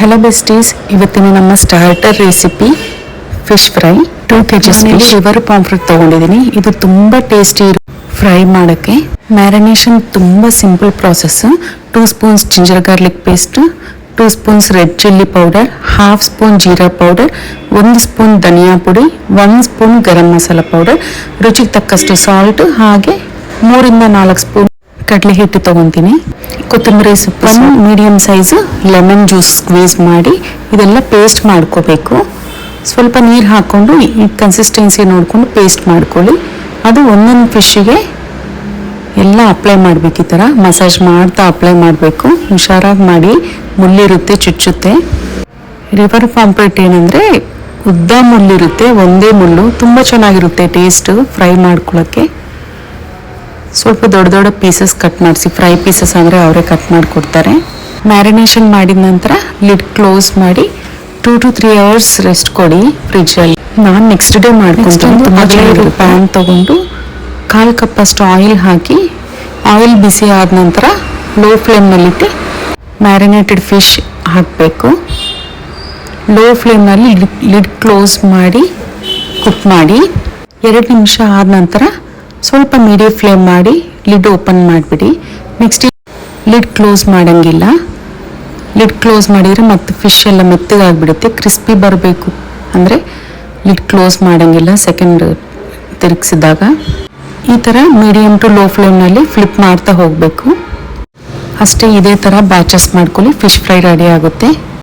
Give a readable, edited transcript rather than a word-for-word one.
Hello besties, ಇವತ್ತಿನ ನಮ್ಮ starter recipe fish fry. 2 kg liver pomfret ತೊಗೊಂಡಿದ್ದೀನಿ. ಇದು ತುಂಬ ಟೇಸ್ಟಿ ಫ್ರೈ ಮಾಡೋಕ್ಕೆ. ಮ್ಯಾರಿನೇಷನ್ ತುಂಬ simple process. 2 spoons ginger garlic paste, 2 spoons red chilli powder, 1/2 spoon jeera powder, 1 spoon dhania ಪುಡಿ, 1 spoon garam masala powder, ರುಚಿಗೆ ತಕ್ಕಷ್ಟು ಸಾಲ್ಟ್, ಹಾಗೆ 3 ಇಂದ 4 ಸ್ಪೂನ್ ಕಡಲೆ ಹಿಟ್ಟು ತೊಗೊತೀನಿ. ಕೊತ್ತಂಬರಿ ಸೊಪ್ಪು, medium size lemon juice squeeze ಮಾಡಿ ಇದೆಲ್ಲ ಪೇಸ್ಟ್ ಮಾಡ್ಕೋಬೇಕು. ಸ್ವಲ್ಪ ನೀರು ಹಾಕ್ಕೊಂಡು ಈ ಕನ್ಸಿಸ್ಟೆನ್ಸಿ ನೋಡಿಕೊಂಡು ಪೇಸ್ಟ್ ಮಾಡ್ಕೊಳ್ಳಿ. ಅದು ಒಂದೊಂದು ಫಿಶ್ಶಿಗೆ ಎಲ್ಲ ಅಪ್ಲೈ ಮಾಡಬೇಕು. ಈ ಥರ ಮಸಾಜ್ ಮಾಡ್ತಾ ಅಪ್ಲೈ ಮಾಡಬೇಕು. ಹುಷಾರಾಗಿ ಮಾಡಿ, ಮುಳ್ಳಿರುತ್ತೆ, ಚುಚ್ಚುತ್ತೆ. ರಿವರ್ ಪಾಂಫ್ರೆಟ್ ಏನಂದರೆ ಉದ್ದ ಮುಳ್ಳಿರುತ್ತೆ, ಒಂದೇ ಮುಳ್ಳು. ತುಂಬ ಚೆನ್ನಾಗಿರುತ್ತೆ ಟೇಸ್ಟು ಫ್ರೈ ಮಾಡ್ಕೊಳ್ಳೋಕ್ಕೆ. ಸ್ವಲ್ಪ ದೊಡ್ಡ ದೊಡ್ಡ ಪೀಸಸ್ ಕಟ್ ಮಾಡಿಸಿ, ಫ್ರೈ ಪೀಸಸ್ ಅಂದರೆ ಅವರೇ ಕಟ್ ಮಾಡಿಕೊಡ್ತಾರೆ. ಮ್ಯಾರಿನೇಷನ್ ಮಾಡಿದ ನಂತರ ಲಿಡ್ ಕ್ಲೋಸ್ ಮಾಡಿ 2 to 3 hours ರೆಸ್ಟ್ ಕೊಡಿ ಫ್ರಿಜ್ಜಲ್ಲಿ. ನಾನು ನೆಕ್ಸ್ಟ್ ಡೇ ಮಾಡ್ಕೊತೀನಿ. ತುಂಬ ಚೆನ್ನಾಗಿರುತ್ತೆ. ಪ್ಯಾನ್ ತೊಗೊಂಡು 1/4 ಕಪ್ ಅಷ್ಟು ಆಯಿಲ್ ಹಾಕಿ, ಆಯಿಲ್ ಬಿಸಿ ಆದ ನಂತರ ಲೋ ಫ್ಲೇಮ್ನಲ್ಲಿಟ್ಟು ಮ್ಯಾರಿನೇಟೆಡ್ ಫಿಶ್ ಹಾಕಬೇಕು. ಲೋ ಫ್ಲೇಮ್ನಲ್ಲಿ ಲಿಡ್ ಕ್ಲೋಸ್ ಮಾಡಿ ಕುಕ್ ಮಾಡಿ. 2 ನಿಮಿಷ ಆದ ನಂತರ ಸ್ವಲ್ಪ ಮೀಡಿಯಂ ಫ್ಲೇಮ್ ಮಾಡಿ ಲಿಡ್ ಓಪನ್ ಮಾಡಿಬಿಡಿ. ನೆಕ್ಸ್ಟ್ ಲಿಡ್ ಕ್ಲೋಸ್ ಮಾಡೋಂಗಿಲ್ಲ. ಲಿಡ್ ಕ್ಲೋಸ್ ಮಾಡಿದರೆ ಮತ್ತೆ ಫಿಶ್ ಎಲ್ಲ ಮೆತ್ತಗಾಗ್ಬಿಡುತ್ತೆ. ಕ್ರಿಸ್ಪಿ ಬರಬೇಕು ಅಂದರೆ ಲಿಡ್ ಕ್ಲೋಸ್ ಮಾಡೋಂಗಿಲ್ಲ. ಸೆಕೆಂಡ್ ತಿರುಗಿಸಿದಾಗ ಈ ಥರ ಮೀಡಿಯಮ್ ಟು ಲೋ ಫ್ಲೇಮ್ನಲ್ಲಿ ಫ್ಲಿಪ್ ಮಾಡ್ತಾ ಹೋಗಬೇಕು. ಅಷ್ಟೇ. ಇದೇ ಥರ ಬ್ಯಾಚಸ್ ಮಾಡ್ಕೊಳ್ಳಿ. ಫಿಶ್ ಫ್ರೈ ರೆಡಿ ಆಗುತ್ತೆ.